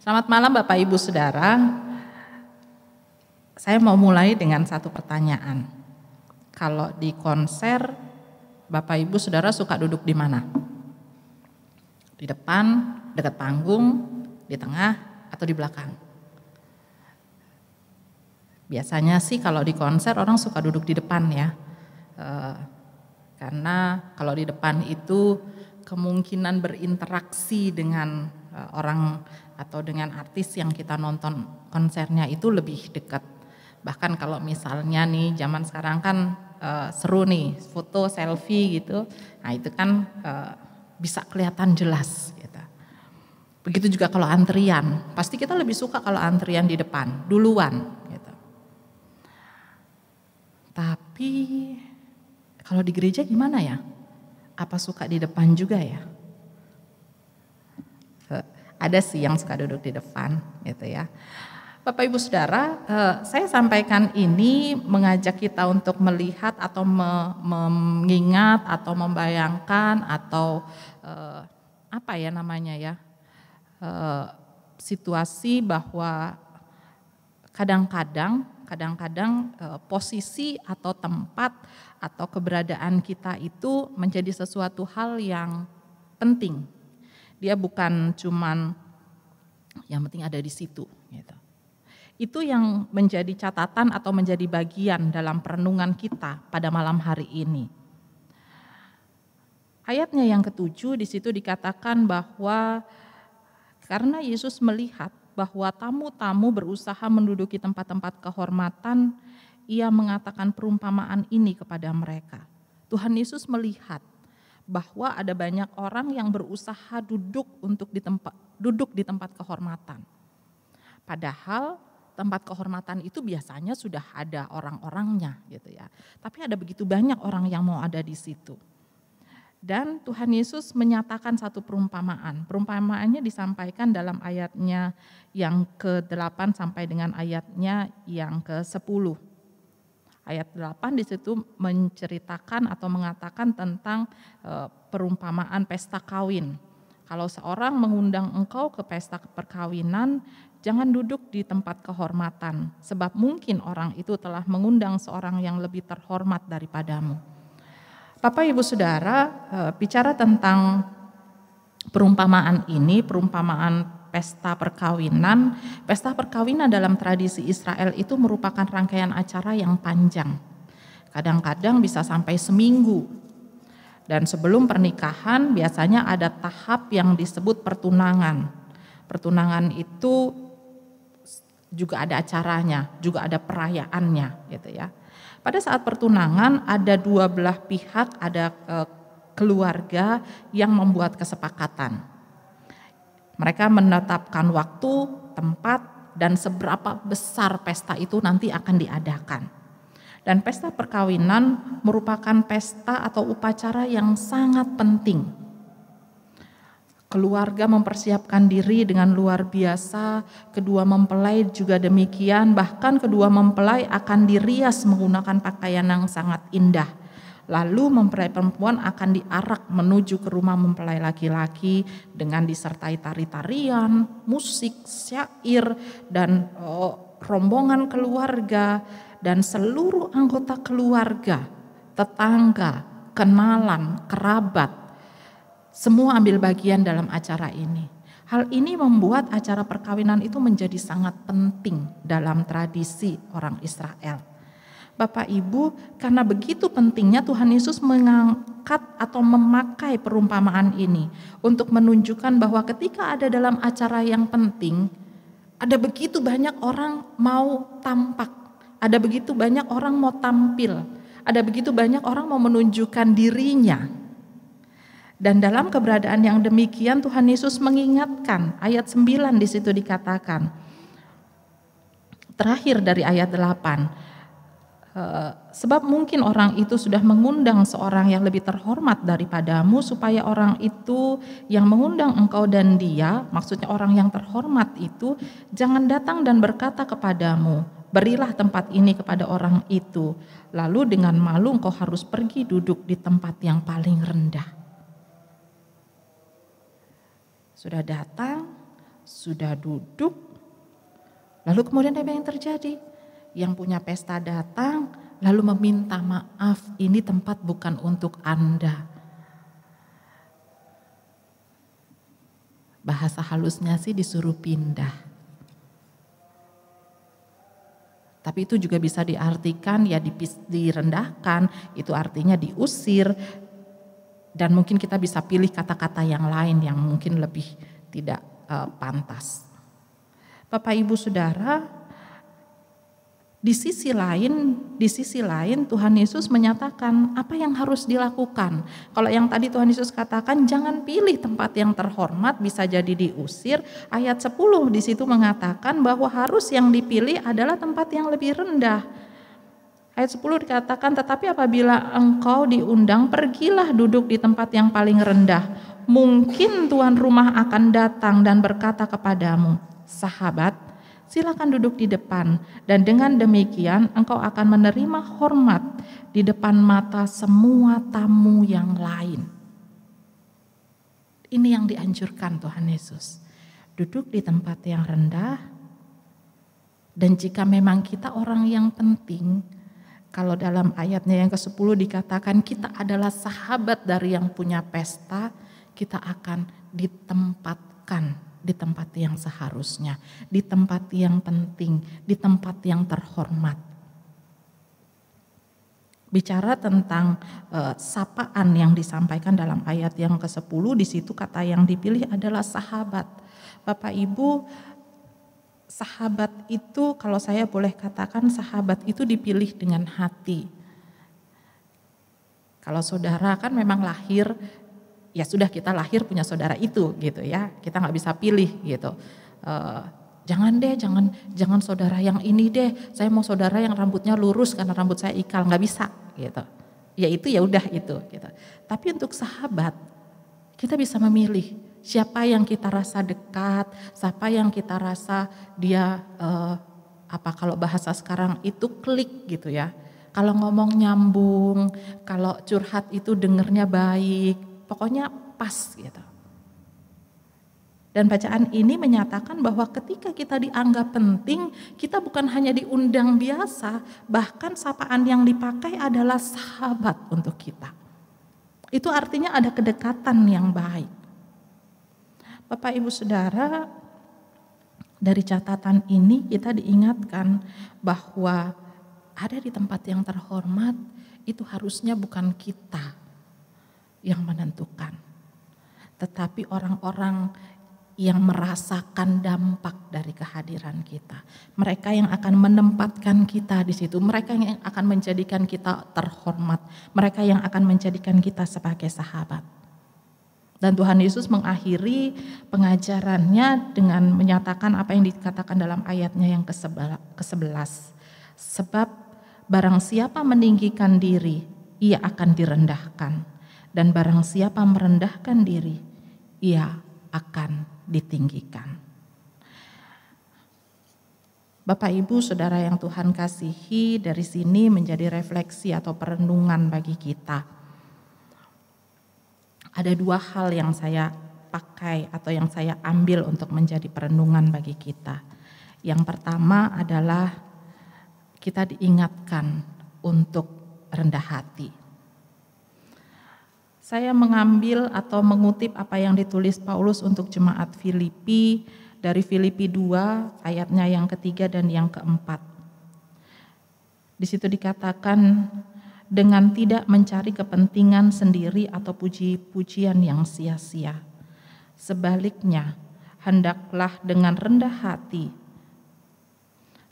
Selamat malam Bapak Ibu Saudara. Saya mau mulai dengan satu pertanyaan. Kalau di konser, Bapak Ibu Saudara suka duduk di mana? Di depan, dekat panggung, di tengah, atau di belakang? Biasanya sih kalau di konser orang suka duduk di depan ya. Karena kalau di depan itu kemungkinan berinteraksi dengan orang atau dengan artis yang kita nonton konsernya itu lebih dekat. Bahkan kalau misalnya nih zaman sekarang kan seru nih foto selfie gitu, nah itu kan bisa kelihatan jelas gitu. Begitu juga kalau antrian, pasti kita lebih suka kalau antrian di depan duluan gitu. Tapi kalau di gereja gimana ya? Apa suka di depan juga ya? Ada sih yang suka duduk di depan gitu ya. Bapak Ibu Saudara, saya sampaikan ini mengajak kita untuk melihat atau mengingat atau membayangkan atau apa ya namanya ya, situasi bahwa kadang-kadang posisi atau tempat atau keberadaan kita itu menjadi sesuatu hal yang penting. Dia bukan cuman yang penting ada di situ gitu. Itu yang menjadi catatan atau menjadi bagian dalam perenungan kita pada malam hari ini. Ayatnya yang ke-7 di situ dikatakan bahwa karena Yesus melihat bahwa tamu-tamu berusaha menduduki tempat-tempat kehormatan, ia mengatakan perumpamaan ini kepada mereka. Tuhan Yesus melihat bahwa ada banyak orang yang berusaha duduk di tempat kehormatan. Padahal tempat kehormatan itu biasanya sudah ada orang-orangnya gitu ya. Tapi ada begitu banyak orang yang mau ada di situ. Dan Tuhan Yesus menyatakan satu perumpamaan. Perumpamaannya disampaikan dalam ayatnya yang ke-8 sampai dengan ayatnya yang ke-10. Ayat 8 di situ menceritakan atau mengatakan tentang perumpamaan pesta kawin. Kalau seorang mengundang engkau ke pesta perkawinan, jangan duduk di tempat kehormatan, sebab mungkin orang itu telah mengundang seorang yang lebih terhormat daripadamu. Bapak Ibu Saudara, bicara tentang perumpamaan ini, perumpamaan pesta perkawinan. Pesta perkawinan dalam tradisi Israel itu merupakan rangkaian acara yang panjang. Kadang-kadang bisa sampai seminggu. Dan sebelum pernikahan biasanya ada tahap yang disebut pertunangan. Pertunangan itu juga ada acaranya, juga ada perayaannya gitu ya. Pada saat pertunangan ada dua belah pihak, ada keluarga yang membuat kesepakatan. Mereka menetapkan waktu, tempat, dan seberapa besar pesta itu nanti akan diadakan. Dan pesta perkawinan merupakan pesta atau upacara yang sangat penting. Keluarga mempersiapkan diri dengan luar biasa, kedua mempelai juga demikian, bahkan kedua mempelai akan dirias menggunakan pakaian yang sangat indah. Lalu mempelai perempuan akan diarak menuju ke rumah mempelai laki-laki dengan disertai tari-tarian, musik, syair, dan rombongan keluarga dan seluruh anggota keluarga, tetangga, kenalan, kerabat, semua ambil bagian dalam acara ini. Hal ini membuat acara perkawinan itu menjadi sangat penting dalam tradisi orang Israel. Bapak Ibu, karena begitu pentingnya Tuhan Yesus mengangkat atau memakai perumpamaan ini untuk menunjukkan bahwa ketika ada dalam acara yang penting, ada begitu banyak orang mau tampak, ada begitu banyak orang mau tampil, ada begitu banyak orang mau menunjukkan dirinya. Dan dalam keberadaan yang demikian Tuhan Yesus mengingatkan, ayat 9 di situ dikatakan, terakhir dari ayat 8, sebab mungkin orang itu sudah mengundang seorang yang lebih terhormat daripadamu, supaya orang itu yang mengundang engkau dan dia, maksudnya orang yang terhormat itu, jangan datang dan berkata kepadamu, berilah tempat ini kepada orang itu, lalu dengan malu engkau harus pergi duduk di tempat yang paling rendah. Sudah datang, sudah duduk, lalu kemudian apa yang terjadi? Yang punya pesta datang lalu meminta maaf, ini tempat bukan untuk Anda. Bahasa halusnya sih disuruh pindah. Tapi itu juga bisa diartikan ya direndahkan, itu artinya diusir. Dan mungkin kita bisa pilih kata-kata yang lain yang mungkin lebih tidak pantas. Bapak Ibu Saudara, di sisi lain Tuhan Yesus menyatakan apa yang harus dilakukan. Kalau yang tadi Tuhan Yesus katakan jangan pilih tempat yang terhormat, bisa jadi diusir. Ayat 10 di situ mengatakan bahwa harus yang dipilih adalah tempat yang lebih rendah. Ayat 10 dikatakan, tetapi apabila engkau diundang, pergilah duduk di tempat yang paling rendah. Mungkin tuan rumah akan datang dan berkata kepadamu, sahabat, silakan duduk di depan, dan dengan demikian engkau akan menerima hormat di depan mata semua tamu yang lain. Ini yang dianjurkan Tuhan Yesus. Duduk di tempat yang rendah, dan jika memang kita orang yang penting, kalau dalam ayatnya yang ke-10 dikatakan kita adalah sahabat dari yang punya pesta, kita akan ditempatkan di tempat yang seharusnya, di tempat yang penting, di tempat yang terhormat. Bicara tentang sapaan yang disampaikan dalam ayat yang ke-10, di situ kata yang dipilih adalah sahabat. Bapak Ibu, sahabat itu kalau saya boleh katakan sahabat itu dipilih dengan hati. Kalau saudara kan memang lahir, ya sudah kita lahir punya saudara itu gitu ya, kita nggak bisa pilih gitu. Jangan saudara yang ini deh, saya mau saudara yang rambutnya lurus karena rambut saya ikal, nggak bisa gitu. Ya itu ya udah itu gitu. Tapi untuk sahabat kita bisa memilih siapa yang kita rasa dekat, siapa yang kita rasa dia kalau bahasa sekarang itu klik gitu ya. Kalau ngomong nyambung, kalau curhat itu dengernya baik. Pokoknya pas gitu. Dan bacaan ini menyatakan bahwa ketika kita dianggap penting, kita bukan hanya diundang biasa, bahkan sapaan yang dipakai adalah sahabat untuk kita. Itu artinya ada kedekatan yang baik. Bapak Ibu Saudara, dari catatan ini kita diingatkan bahwa ada di tempat yang terhormat itu harusnya bukan kita yang menentukan, tetapi orang-orang yang merasakan dampak dari kehadiran kita. Mereka yang akan menempatkan kita di situ, mereka yang akan menjadikan kita terhormat, mereka yang akan menjadikan kita sebagai sahabat. Dan Tuhan Yesus mengakhiri pengajarannya dengan menyatakan apa yang dikatakan dalam ayatnya yang ke-11. Sebab barang siapa meninggikan diri, ia akan direndahkan. Dan barang siapa merendahkan diri, ia akan ditinggikan. Bapak Ibu Saudara yang Tuhan kasihi, dari sini menjadi refleksi atau perenungan bagi kita. Ada dua hal yang saya pakai atau yang saya ambil untuk menjadi perenungan bagi kita. Yang pertama adalah kita diingatkan untuk rendah hati. Saya mengambil atau mengutip apa yang ditulis Paulus untuk jemaat Filipi dari Filipi 2 ayatnya yang ketiga dan yang keempat. Di situ dikatakan dengan tidak mencari kepentingan sendiri atau puji-pujian yang sia-sia. Sebaliknya, hendaklah dengan rendah hati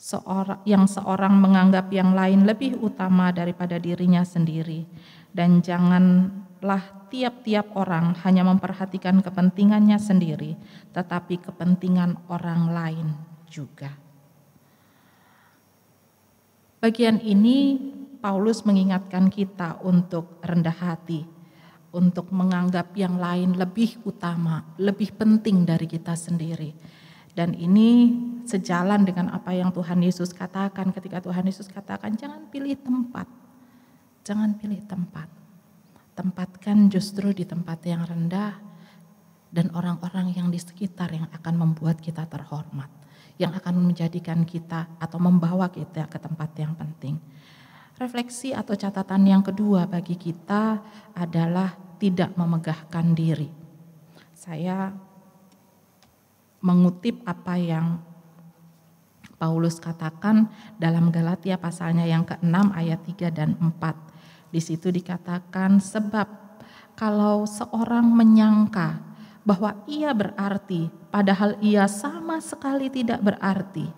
seorang menganggap yang lain lebih utama daripada dirinya sendiri, dan janganlah tiap-tiap orang hanya memperhatikan kepentingannya sendiri, tetapi kepentingan orang lain juga. Bagian ini Paulus mengingatkan kita untuk rendah hati, untuk menganggap yang lain lebih utama, lebih penting dari kita sendiri. Dan ini sejalan dengan apa yang Tuhan Yesus katakan ketika Tuhan Yesus katakan jangan pilih tempat. Jangan pilih tempat. Tempatkan justru di tempat yang rendah dan orang-orang yang di sekitar yang akan membuat kita terhormat, yang akan menjadikan kita atau membawa kita ke tempat yang penting. Refleksi atau catatan yang kedua bagi kita adalah tidak memegahkan diri. Saya mengutip apa yang Paulus katakan dalam Galatia pasalnya yang ke-6 ayat 3 dan 4. Di situ dikatakan, sebab kalau seorang menyangka bahwa ia berarti, padahal ia sama sekali tidak berarti,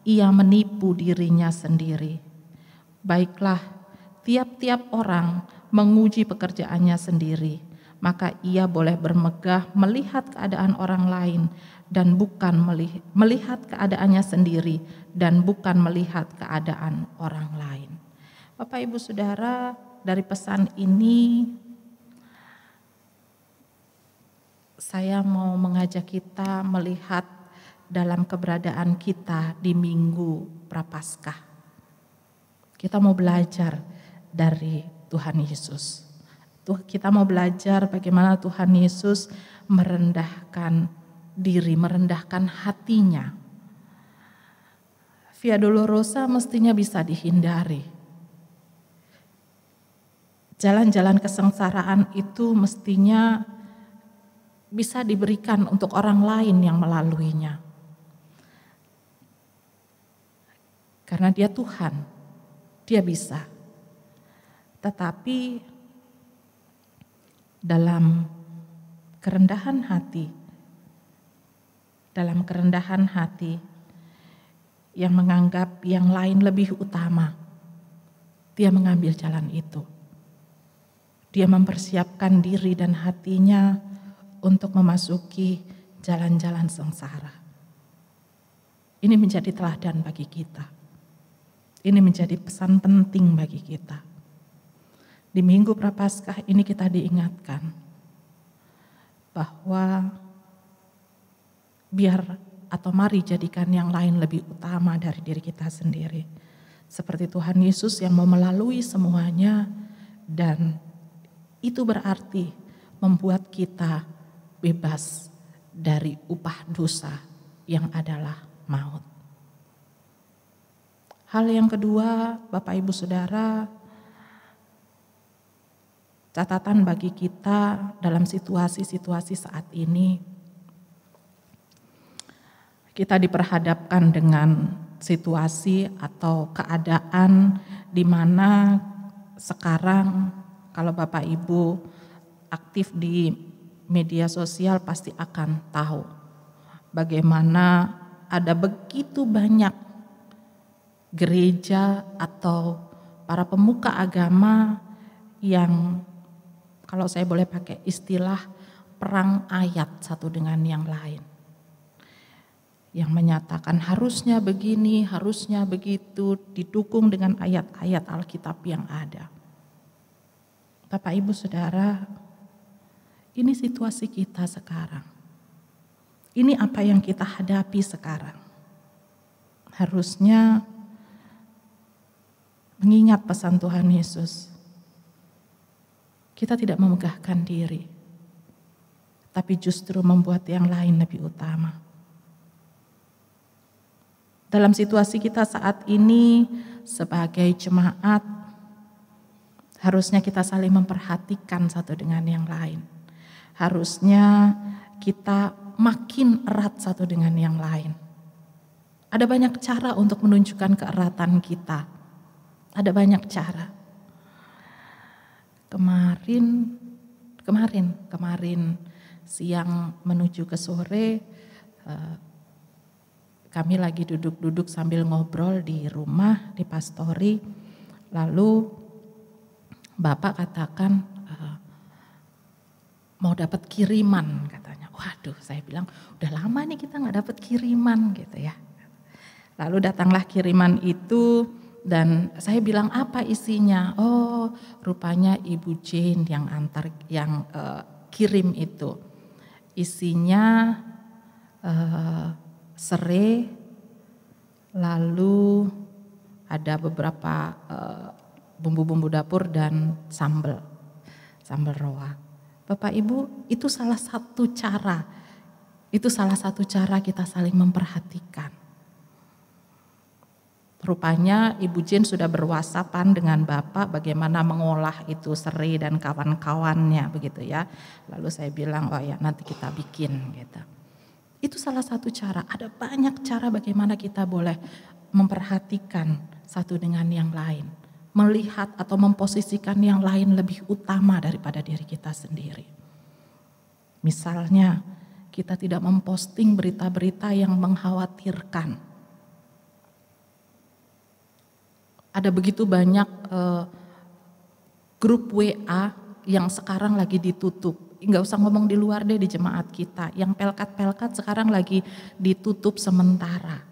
ia menipu dirinya sendiri. Baiklah, tiap-tiap orang menguji pekerjaannya sendiri, maka ia boleh bermegah melihat keadaan orang lain dan bukan melihat keadaannya sendiri dan bukan melihat keadaan orang lain. Bapak Ibu Saudara, dari pesan ini saya mau mengajak kita melihat dalam keberadaan kita di Minggu Prapaskah. Kita mau belajar dari Tuhan Yesus. Kita mau belajar bagaimana Tuhan Yesus merendahkan diri, merendahkan hatinya. Via Dolorosa mestinya bisa dihindari. Jalan-jalan kesengsaraan itu mestinya bisa diberikan untuk orang lain yang melaluinya. Karena dia Tuhan, dia bisa. Tetapi dalam kerendahan hati yang menganggap yang lain lebih utama, dia mengambil jalan itu. Dia mempersiapkan diri dan hatinya untuk memasuki jalan-jalan sengsara. Ini menjadi teladan bagi kita. Ini menjadi pesan penting bagi kita. Di Minggu Prapaskah ini kita diingatkan bahwa mari jadikan yang lain lebih utama dari diri kita sendiri. Seperti Tuhan Yesus yang mau melalui semuanya, dan itu berarti membuat kita bebas dari upah dosa yang adalah maut. Hal yang kedua, Bapak Ibu Saudara, catatan bagi kita dalam situasi-situasi saat ini, kita diperhadapkan dengan situasi atau keadaan di mana sekarang, kalau Bapak Ibu aktif di media sosial pasti akan tahu bagaimana ada begitu banyak gereja atau para pemuka agama yang, kalau saya boleh pakai istilah, perang ayat satu dengan yang lain. Yang menyatakan harusnya begini, harusnya begitu, didukung dengan ayat-ayat Alkitab yang ada. Bapak Ibu Saudara, ini situasi kita sekarang. Ini apa yang kita hadapi sekarang. Harusnya mengingat pesan Tuhan Yesus. Kita tidak memegahkan diri, tapi justru membuat yang lain lebih utama. Dalam situasi kita saat ini sebagai jemaat, harusnya kita saling memperhatikan satu dengan yang lain. Harusnya kita makin erat satu dengan yang lain. Ada banyak cara untuk menunjukkan keeratan kita. Ada banyak cara. Kemarin siang menuju ke sore, kami lagi duduk-duduk sambil ngobrol di rumah, di pastori. Lalu Bapak katakan mau dapat kiriman katanya. Waduh, saya bilang udah lama nih kita nggak dapat kiriman gitu ya. Lalu datanglah kiriman itu dan saya bilang apa isinya? Oh, rupanya Ibu Jane yang kirim itu. Isinya serai, lalu ada beberapa bumbu-bumbu dapur dan sambal roa. Bapak Ibu, itu salah satu cara. Itu salah satu cara kita saling memperhatikan. Rupanya Ibu Jane sudah berwhatsappan dengan Bapak bagaimana mengolah itu serai dan kawan-kawannya begitu ya. Lalu saya bilang, oh ya nanti kita bikin gitu. Itu salah satu cara. Ada banyak cara bagaimana kita boleh memperhatikan satu dengan yang lain. Melihat atau memposisikan yang lain lebih utama daripada diri kita sendiri. Misalnya, kita tidak memposting berita-berita yang mengkhawatirkan. Ada begitu banyak grup WA yang sekarang lagi ditutup. Nggak usah ngomong di luar deh, di jemaat kita. Yang pelkat-pelkat sekarang lagi ditutup sementara.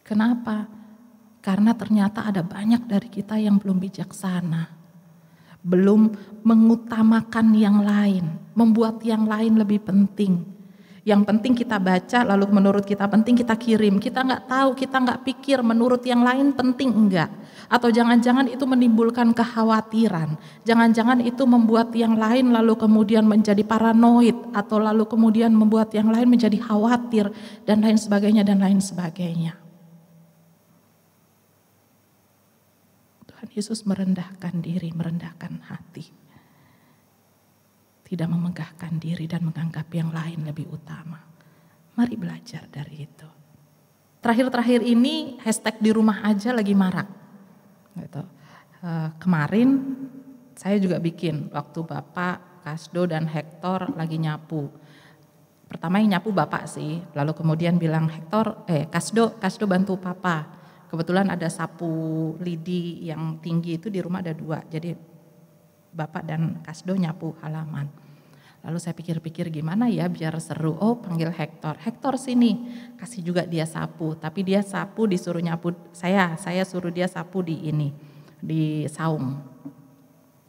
Kenapa? Karena ternyata ada banyak dari kita yang belum bijaksana. Belum mengutamakan yang lain, membuat yang lain lebih penting. Yang penting kita baca, lalu menurut kita penting kita kirim. Kita nggak tahu, kita nggak pikir menurut yang lain penting enggak. Atau jangan-jangan itu menimbulkan kekhawatiran. Jangan-jangan itu membuat yang lain lalu kemudian menjadi paranoid. Atau lalu kemudian membuat yang lain menjadi khawatir dan lain sebagainya dan lain sebagainya. Tuhan Yesus merendahkan diri, merendahkan hati. Tidak memegahkan diri dan menganggap yang lain lebih utama. Mari belajar dari itu. Terakhir-terakhir ini hashtag di rumah aja lagi marak. Gitu. Kemarin saya juga bikin waktu Bapak, Kasdo dan Hector lagi nyapu. Pertama yang nyapu Bapak sih, lalu kemudian bilang Kasdo bantu Papa. Kebetulan ada sapu lidi yang tinggi itu di rumah ada 2, jadi Bapak dan Kasdo nyapu halaman. Lalu saya pikir-pikir gimana ya biar seru. Oh panggil Hector. Hector sini, kasih juga dia sapu. Tapi dia sapu disuruh nyapu saya suruh dia sapu di saung.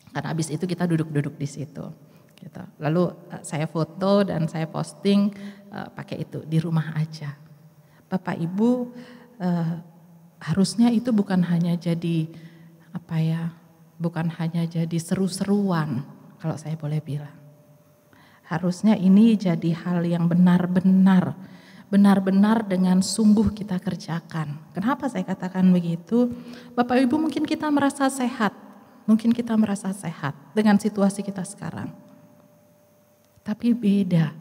Karena habis itu kita duduk-duduk di situ. Gitu. Lalu saya foto dan saya posting pakai itu di rumah aja. Bapak Ibu harusnya itu bukan hanya jadi bukan hanya jadi seru-seruan kalau saya boleh bilang. Harusnya ini jadi hal yang benar-benar dengan sungguh kita kerjakan. Kenapa saya katakan begitu? Bapak Ibu mungkin kita merasa sehat dengan situasi kita sekarang. Tapi beda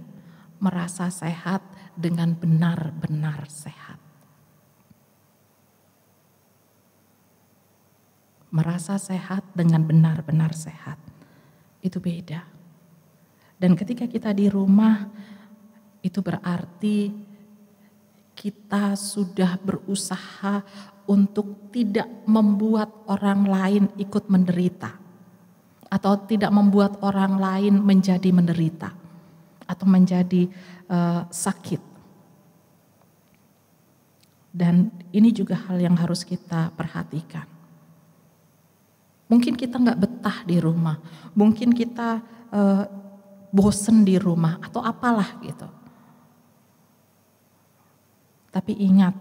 merasa sehat dengan benar-benar sehat. Merasa sehat dengan benar-benar sehat. Itu beda. Dan ketika kita di rumah, itu berarti kita sudah berusaha untuk tidak membuat orang lain ikut menderita. Atau tidak membuat orang lain menjadi menderita. Atau menjadi sakit. Dan ini juga hal yang harus kita perhatikan. Mungkin kita nggak betah di rumah, mungkin kita bosen di rumah atau apalah gitu. Tapi ingat,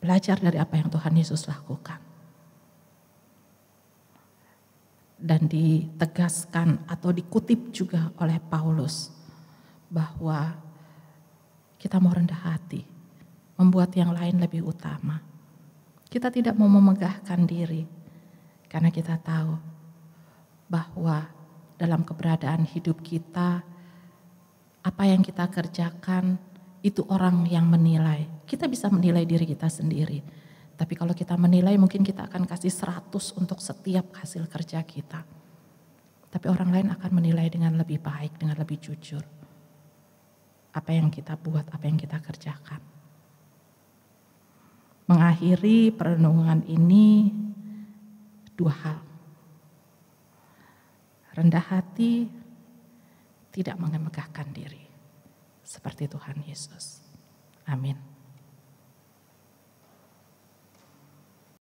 belajar dari apa yang Tuhan Yesus lakukan. Dan ditegaskan atau dikutip juga oleh Paulus bahwa kita mau rendah hati, membuat yang lain lebih utama. Kita tidak mau memegahkan diri. Karena kita tahu bahwa dalam keberadaan hidup kita, apa yang kita kerjakan itu orang yang menilai. Kita bisa menilai diri kita sendiri. Tapi kalau kita menilai mungkin kita akan kasih 100 untuk setiap hasil kerja kita. Tapi orang lain akan menilai dengan lebih baik, dengan lebih jujur. Apa yang kita buat, apa yang kita kerjakan. Mengakhiri perenungan ini 2 hal. Rendah hati, tidak memegahkan diri. Seperti Tuhan Yesus. Amin.